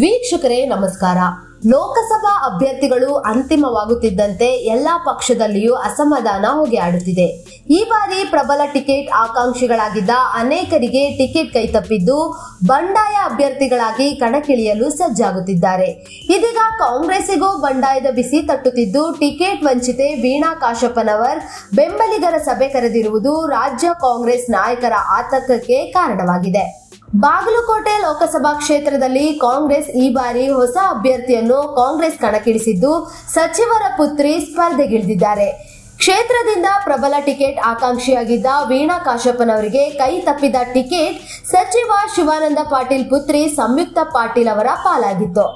ವೀಕ್ಷಕರೇ ನಮಸ್ಕಾರ. ಲೋಕಸಭಾ ಅಭ್ಯರ್ಥಿಗಳು ಅಂತಿಮವಾಗುತ್ತಿದ್ದಂತೆ ಎಲ್ಲಾ ಪಕ್ಷದಲ್ಲಿಯೂ ಅಸಮಾಧಾನ ಹೊಗೆಯಾಡುತ್ತಿದೆ. ಈ ಬಾರಿ ಪ್ರಬಲ ಟಿಕೆಟ್ ಆಕಾಂಕ್ಷಿಗಳಾಗಿದ್ದ ಅನೇಕರಿಗೆ ಟಿಕೆಟ್ ಕೈತಪ್ಪಿದ್ದು ಬಂಡಾಯ ಅಭ್ಯರ್ಥಿಗಳಾಗಿ ಕಣಕ್ಕಿಳಿಯಲು ಸಜ್ಜಾಗುತ್ತಿದ್ದಾರೆ. ಇದೀಗ ಕಾಂಗ್ರೆಸ್ಸಿಗೂ ಬಂಡಾಯದ ಬಿಸಿ ತಟ್ಟುತ್ತಿದ್ದು ಟಿಕೆಟ್ ವಂಚಿತೆ ವೀಣಾ ಕಾಶಪ್ಪನವರ್ ಬೆಂಬಲಿಗರ ಸಭೆ ಕರೆದಿರುವುದು ರಾಜ್ಯ ಕಾಂಗ್ರೆಸ್ ನಾಯಕರ ಆತಂಕಕ್ಕೆ ಕಾರಣವಾಗಿದೆ. ಬಾಗಲಕೋಟೆ ಲೋಕಸಭಾ ಕ್ಷೇತ್ರದಲ್ಲಿ ಕಾಂಗ್ರೆಸ್ ಈ ಬಾರಿ ಹೊಸ ಅಭ್ಯರ್ಥಿಯನ್ನು ಕಾಂಗ್ರೆಸ್ ಕಣಕ್ಕಿಳಿಸಿದ್ದು ಸಚಿವರ ಪುತ್ರಿ ಸ್ಪರ್ಧೆಗಿಳಿದಿದ್ದಾರೆ. ಕ್ಷೇತ್ರದಿಂದ ಪ್ರಬಲ ಟಿಕೆಟ್ ಆಕಾಂಕ್ಷಿಯಾಗಿದ್ದ ವೀಣಾ ಕಾಶಪ್ಪನವರಿಗೆ ಕೈ ತಪ್ಪಿದ ಟಿಕೆಟ್ ಸಚಿವ ಶಿವಾನಂದ ಪಾಟೀಲ್ ಪುತ್ರಿ ಸಂಯುಕ್ತ ಪಾಟೀಲ್ ಅವರ ಪಾಲಾಗಿತ್ತು.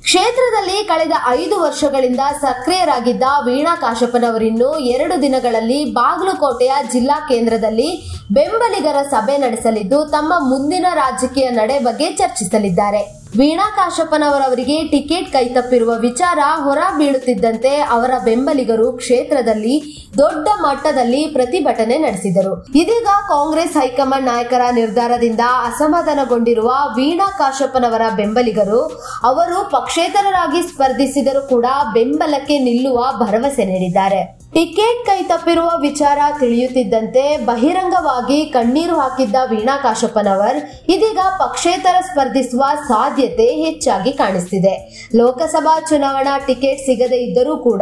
ಕ್ಷೇತ್ರದಲ್ಲಿ ಕಳೆದ 5 ವರ್ಷಗಳಿಂದ ಸಕ್ರಿಯರಾಗಿದ್ದ ವೀಣಾ ಕಾಶಪ್ಪನವರಿನ್ನು 2 ದಿನಗಳಲ್ಲಿ ಬಾಗಲಕೋಟೆಯ ಜಿಲ್ಲಾ ಕೇಂದ್ರದಲ್ಲಿ ಬೆಂಬಲಿಗರ ಸಭೆ ನಡೆಸಲಿದ್ದು ತಮ್ಮ ಮುಂದಿನ ರಾಜಕೀಯ ನಡೆ ಬಗ್ಗೆ ಚರ್ಚಿಸಲಿದ್ದಾರೆ. ವೀಣಾ ಕಾಶಪ್ಪನವರವರಿಗೆ ಟಿಕೆಟ್ ಕೈತಪ್ಪಿರುವ ವಿಚಾರ ಹೊರ ಬೀಳುತ್ತಿದ್ದಂತೆ ಅವರ ಬೆಂಬಲಿಗರು ಕ್ಷೇತ್ರದಲ್ಲಿ ದೊಡ್ಡ ಮಟ್ಟದಲ್ಲಿ ಪ್ರತಿಭಟನೆ ನಡೆಸಿದರು. ಇದೀಗ ಕಾಂಗ್ರೆಸ್ ಹೈಕಮಾಂಡ್ ನಾಯಕರ ನಿರ್ಧಾರದಿಂದ ಅಸಮಾಧಾನಗೊಂಡಿರುವ ವೀಣಾ ಕಾಶಪ್ಪನವರ ಬೆಂಬಲಿಗರು ಅವರು ಪಕ್ಷೇತರರಾಗಿ ಸ್ಪರ್ಧಿಸಿದರೂ ಕೂಡ ಬೆಂಬಲಕ್ಕೆ ನಿಲ್ಲುವ ಭರವಸೆ ನೀಡಿದ್ದಾರೆ. ಟಿಕೆಟ್ ಕೈತಪ್ಪಿರುವ ವಿಚಾರ ತಿಳಿಯುತ್ತಿದ್ದಂತೆ ಬಹಿರಂಗವಾಗಿ ಕಣ್ಣೀರು ಹಾಕಿದ್ದ ವೀಣಾ ಕಾಶಪ್ಪನವರ್ ಇದೀಗ ಪಕ್ಷೇತರ ಸ್ಪರ್ಧಿಸುವ ಸಾಧ್ಯತೆ ಹೆಚ್ಚಾಗಿ ಕಾಣಿಸ್ತಿದೆ. ಲೋಕಸಭಾ ಚುನಾವಣಾ ಟಿಕೆಟ್ ಸಿಗದೇ ಇದ್ದರೂ ಕೂಡ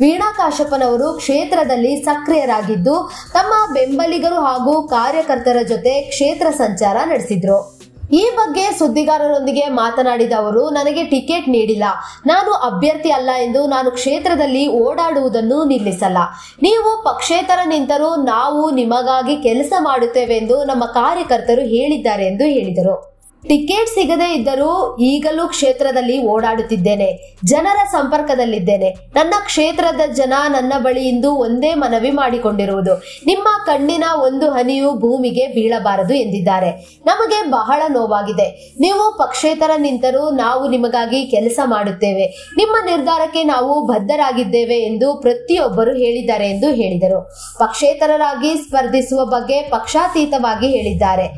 ವೀಣಾ ಕಾಶಪ್ಪನವರು ಕ್ಷೇತ್ರದಲ್ಲಿ ಸಕ್ರಿಯರಾಗಿದ್ದು ತಮ್ಮ ಬೆಂಬಲಿಗರು ಹಾಗೂ ಕಾರ್ಯಕರ್ತರ ಜೊತೆ ಕ್ಷೇತ್ರ ಸಂಚಾರ ನಡೆಸಿದ್ರು. ಈ ಬಗ್ಗೆ ಸುದ್ದಿಗಾರರೊಂದಿಗೆ ಮಾತನಾಡಿದ ಅವರು, ನನಗೆ ಟಿಕೆಟ್ ನೀಡಿಲ್ಲ, ನಾನು ಅಭ್ಯರ್ಥಿ ಅಲ್ಲ ಎಂದು ನಾನು ಕ್ಷೇತ್ರದಲ್ಲಿ ಓಡಾಡುವುದನ್ನು ನಿಲ್ಲಿಸಲ್ಲ. ನೀವು ಪಕ್ಷೇತರ ನಿಂತರೂ ನಾವು ನಿಮಗಾಗಿ ಕೆಲಸ ಮಾಡುತ್ತೇವೆ ಎಂದು ನಮ್ಮ ಕಾರ್ಯಕರ್ತರು ಹೇಳಿದ್ದಾರೆ ಎಂದು ಹೇಳಿದರು. ಟಿಕೆಟ್ ಸಿಗದೇ ಇದ್ದರೂ ಈಗಲೂ ಕ್ಷೇತ್ರದಲ್ಲಿ ಓಡಾಡುತ್ತಿದ್ದೇನೆ, ಜನರ ಸಂಪರ್ಕದಲ್ಲಿದ್ದೇನೆ. ನನ್ನ ಕ್ಷೇತ್ರದ ಜನ ನನ್ನ ಬಳಿ ಇಂದು ಒಂದೇ ಮನವಿ ಮಾಡಿಕೊಂಡಿರುವುದು, ನಿಮ್ಮ ಕಣ್ಣಿನ ಒಂದು ಹನಿಯು ಭೂಮಿಗೆ ಬೀಳಬಾರದು ಎಂದಿದ್ದಾರೆ. ನಮಗೆ ಬಹಳ ನೋವಾಗಿದೆ. ನೀವು ಪಕ್ಷೇತರ ನಿಂತರೂ ನಾವು ನಿಮಗಾಗಿ ಕೆಲಸ ಮಾಡುತ್ತೇವೆ, ನಿಮ್ಮ ನಿರ್ಧಾರಕ್ಕೆ ನಾವು ಬದ್ಧರಾಗಿದ್ದೇವೆ ಎಂದು ಪ್ರತಿಯೊಬ್ಬರು ಹೇಳಿದ್ದಾರೆ ಎಂದು ಹೇಳಿದರು. ಪಕ್ಷೇತರರಾಗಿ ಸ್ಪರ್ಧಿಸುವ ಬಗ್ಗೆ ಪಕ್ಷಾತೀತವಾಗಿ ಹೇಳಿದ್ದಾರೆ,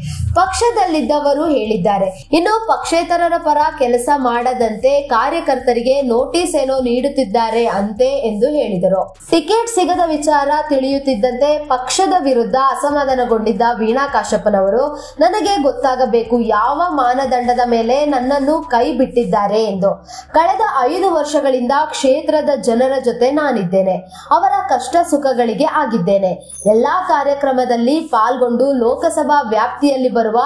ಪಕ್ಷದಲ್ಲಿದ್ದವರು ಹೇಳಿದ್ದಾರೆ. ಇನ್ನು ಪಕ್ಷೇತರರ ಪರ ಕೆಲಸ ಮಾಡದಂತೆ ಕಾರ್ಯಕರ್ತರಿಗೆ ನೋಟಿಸ್ ಏನೋ ನೀಡುತ್ತಿದ್ದಾರೆ ಅಂತೆ ಎಂದು ಹೇಳಿದರು. ಟಿಕೆಟ್ ಸಿಗದ ವಿಚಾರ ತಿಳಿಯುತ್ತಿದ್ದಂತೆ ಪಕ್ಷದ ವಿರುದ್ಧ ಅಸಮಾಧಾನಗೊಂಡಿದ್ದ ವೀಣಾ ಕಾಶಪ್ಪನವರು, ನನಗೆ ಗೊತ್ತಾಗಬೇಕು ಯಾವ ಮಾನದಂಡದ ಮೇಲೆ ನನ್ನನ್ನು ಕೈ ಬಿಟ್ಟಿದ್ದಾರೆ ಎಂದು. ಕಳೆದ 5 ವರ್ಷಗಳಿಂದ ಕ್ಷೇತ್ರದ ಜನರ ಜೊತೆ ನಾನಿದ್ದೇನೆ, ಅವರ ಕಷ್ಟ ಸುಖಗಳಿಗೆ ಆಗಿದ್ದೇನೆ. ಎಲ್ಲಾ ಕಾರ್ಯಕ್ರಮದಲ್ಲಿ ಪಾಲ್ಗೊಂಡು ಲೋಕಸಭಾ ವ್ಯಾಪ್ತಿಯಲ್ಲಿ ಬರುವ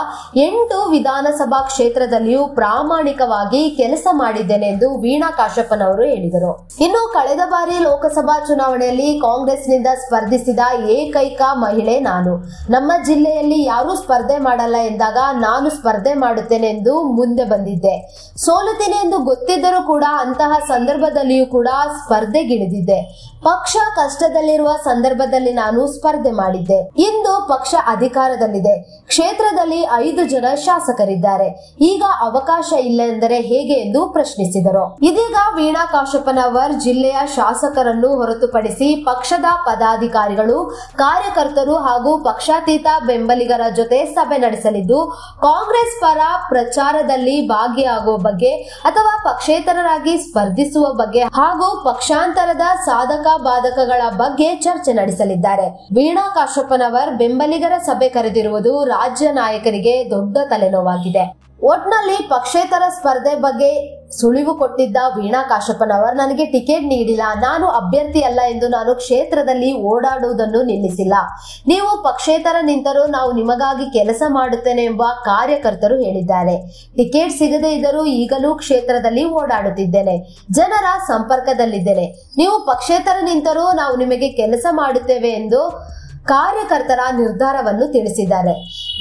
8 ವಿಧಾನಸಭಾ ಕ್ಷೇತ್ರದಲ್ಲಿಯೂ ಪ್ರಾಮಾಣಿಕವಾಗಿ ಕೆಲಸ ಮಾಡಿದ್ದೇನೆ ಎಂದು ವೀಣಾ ಕಾಶಪ್ಪನವರು ಹೇಳಿದರು. ಇನ್ನು ಕಳೆದ ಬಾರಿ ಲೋಕಸಭಾ ಚುನಾವಣೆಯಲ್ಲಿ ಕಾಂಗ್ರೆಸ್ನಿಂದ ಸ್ಪರ್ಧಿಸಿದ ಏಕೈಕ ಮಹಿಳೆ ನಾನು. ನಮ್ಮ ಜಿಲ್ಲೆಯಲ್ಲಿ ಯಾರೂ ಸ್ಪರ್ಧೆ ಮಾಡಲ್ಲ ಎಂದಾಗ ನಾನು ಸ್ಪರ್ಧೆ ಮಾಡುತ್ತೇನೆ ಎಂದು ಮುಂದೆ ಬಂದಿದ್ದೆ. ಸೋಲುತ್ತೇನೆ ಎಂದು ಗೊತ್ತಿದ್ದರೂ ಕೂಡ ಅಂತಹ ಸಂದರ್ಭದಲ್ಲಿಯೂ ಕೂಡ ಸ್ಪರ್ಧೆಗಿಳಿದಿದ್ದೆ. ಪಕ್ಷ ಕಷ್ಟದಲ್ಲಿರುವ ಸಂದರ್ಭದಲ್ಲಿ ನಾನು ಸ್ಪರ್ಧೆ ಮಾಡಿದ್ದೆ. ಇಂದು ಪಕ್ಷ ಅಧಿಕಾರದಲ್ಲಿದೆ, ಕ್ಷೇತ್ರದಲ್ಲಿ 5 ಜನ ಶಾಸಕರಿದ್ದಾರೆ. ಈಗ ಅವಕಾಶ ಇಲ್ಲ ಎಂದರೆ ಹೇಗೆ ಎಂದು ಪ್ರಶ್ನಿಸಿದರು. ಇದೀಗ ವೀಣಾ ಕಾಶಪ್ಪನವರ್ ಜಿಲ್ಲೆಯ ಶಾಸಕರನ್ನು ಹೊರತುಪಡಿಸಿ ಪಕ್ಷದ ಪದಾಧಿಕಾರಿಗಳು, ಕಾರ್ಯಕರ್ತರು ಹಾಗೂ ಪಕ್ಷಾತೀತ ಬೆಂಬಲಿಗರ ಜೊತೆ ಸಭೆ ನಡೆಸಲಿದ್ದು ಕಾಂಗ್ರೆಸ್ ಪರ ಪ್ರಚಾರದಲ್ಲಿ ಭಾಗಿಯಾಗುವ ಬಗ್ಗೆ ಅಥವಾ ಪಕ್ಷೇತರರಾಗಿ ಸ್ಪರ್ಧಿಸುವ ಬಗ್ಗೆ ಹಾಗೂ ಪಕ್ಷಾಂತರದ ಸಾಧಕ ಬಾಧಕಗಳ ಬಗ್ಗೆ ಚರ್ಚೆ ನಡೆಸಲಿದ್ದಾರೆ. ವೀಣಾ ಕಾಶಪ್ಪನವರ್ ಬೆಂಬಲಿಗರ ಸಭೆ ಕರೆದಿರುವುದು ರಾಜ್ಯ ನಾಯಕರಿಗೆ ದೊಡ್ಡ ತಲೆನೋವಾಗಿದೆ. ಒಟ್ನಲ್ಲಿ ಪಕ್ಷೇತರ ಸ್ಪರ್ಧೆ ಬಗ್ಗೆ ಸುಳಿವು ಕೊಟ್ಟಿದ್ದ ವೀಣಾ ಕಾಶಪ್ಪನವರ್, ನನಗೆ ಟಿಕೆಟ್ ನೀಡಿಲ್ಲ, ನಾನು ಅಭ್ಯರ್ಥಿ ಅಲ್ಲ ಎಂದು ನಾನು ಕ್ಷೇತ್ರದಲ್ಲಿ ಓಡಾಡುವುದನ್ನು ನಿಲ್ಲಿಸಿಲ್ಲ. ನೀವು ಪಕ್ಷೇತರ ನಿಂತರೂ ನಾವು ನಿಮಗಾಗಿ ಕೆಲಸ ಮಾಡುತ್ತೇನೆ ಎಂಬ ಕಾರ್ಯಕರ್ತರು ಹೇಳಿದ್ದಾರೆ. ಟಿಕೆಟ್ ಸಿಗದೇ ಇದ್ದರೂ ಈಗಲೂ ಕ್ಷೇತ್ರದಲ್ಲಿ ಓಡಾಡುತ್ತಿದ್ದೇನೆ, ಜನರ ಸಂಪರ್ಕದಲ್ಲಿದ್ದೇನೆ. ನೀವು ಪಕ್ಷೇತರ ನಿಂತರೂ ನಾವು ನಿಮಗೆ ಕೆಲಸ ಮಾಡುತ್ತೇವೆ ಎಂದು ಕಾರ್ಯಕರ್ತರ ನಿರ್ಧಾರವನ್ನು ತಿಳಿಸಿದ್ದಾರೆ.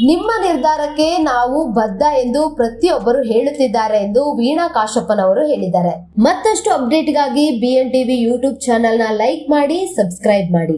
ನಿಮ್ಮ ನಿರ್ಧಾರಕ್ಕೆ ನಾವು ಬದ್ಧ ಎಂದು ಪ್ರತಿಯೊಬ್ಬರು ಹೇಳುತ್ತಿದ್ದಾರೆ ಎಂದು ವೀಣಾ ಕಾಶಪ್ಪನವರು ಹೇಳಿದ್ದಾರೆ. ಮತ್ತಷ್ಟು ಅಪ್ಡೇಟ್ಗಾಗಿ BN TV ಯೂಟ್ಯೂಬ್ ಚಾನೆಲ್ನ ಲೈಕ್ ಮಾಡಿ, ಸಬ್ಸ್ಕ್ರೈಬ್ ಮಾಡಿ.